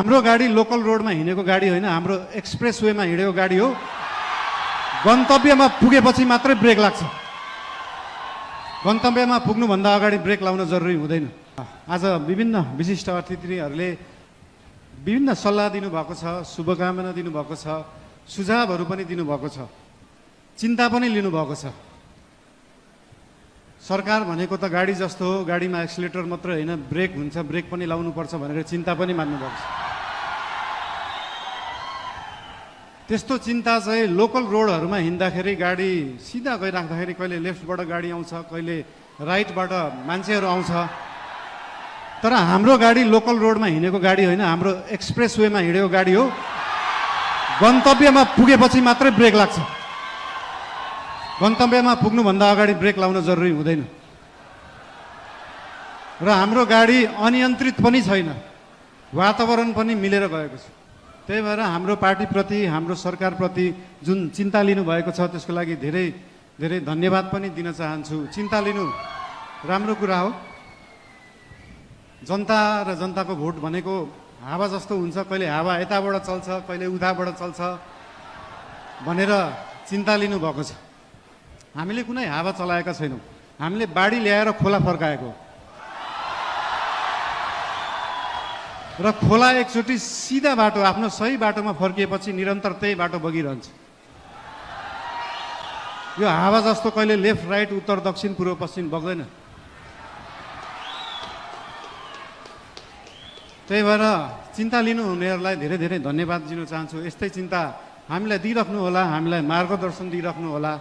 हाम्रो गाडी लोकल रोडमा हिँडेको गाडी होइन, हाम्रो एक्सप्रेस वेमा हिँडेको गाडी हो। गन्तव्यमा पुगेपछि मात्रै ब्रेक लाग्छ। गन्तव्यमा पुग्नुभन्दा अगाडि ब्रेक लाउन जरुरी हुँदैन। आज विभिन्न विशिष्ट अतिथिहरूले विभिन्न सल्लाह दिनुभएको छ, शुभकामना दिनुभएको छ, सुझावहरू पनि दिनुभएको छ, चिन्ता पनि लिनुभएको छ। सरकार भनेको त गाडी जस्तो हो, गाडीमा एक्सिलेटर मात्रै होइन ब्रेक हुन्छ, ब्रेक पनि लाउनुपर्छ भनेर चिन्ता पनि मान्नुभएको छ। त्यस्तो चिन्ता चाहिँ लोकल रोडहरूमा हिँड्दाखेरि गाडी सिधा गइराख्दाखेरि कहिले लेफ्टबाट गाडी आउँछ, कहिले राइटबाट मान्छेहरू आउँछ। तर हाम्रो गाडी लोकल रोडमा हिँडेको गाडी होइन, हाम्रो एक्सप्रेस वेमा हिँडेको गाडी हो। गन्तव्यमा पुगेपछि मात्रै ब्रेक लाग्छ। गन्तव्यमा पुग्नुभन्दा अगाडि ब्रेक लाउन जरुरी हुँदैन। र हाम्रो गाडी अनियन्त्रित पनि छैन, वातावरण पनि मिलेर गएको छ। त्यही भएर हाम्रो पार्टीप्रति, हाम्रो सरकारप्रति जुन चिन्ता लिनुभएको छ त्यसको लागि धेरै धेरै धन्यवाद पनि दिन चाहन्छु। चिन्ता लिनु राम्रो कुरा हो। जनता र जनताको भोट भनेको हावा जस्तो हुन्छ, कहिले हावा यताबाट चल्छ, कहिले उताबाट चल्छ भनेर चिन्ता लिनुभएको छ। हामीले कुनै हावा चलाएका छैनौँ, हामीले बाढी ल्याएर खोला फर्काएको र खोला एकचोटि सिधा बाटो आफ्नो सही बाटोमा फर्किएपछि निरन्तर त्यही बाटो बगिरहन्छ। यो हावा जस्तो कहिले लेफ्ट राइट उत्तर दक्षिण पूर्व पश्चिम बग्दैन। त्यही भएर चिन्ता लिनुहुनेहरूलाई धेरै धेरै धन्यवाद दिन चाहन्छु। यस्तै चिन्ता हामीलाई दिइराख्नु होला, हामीलाई मार्गदर्शन दिइराख्नु होला।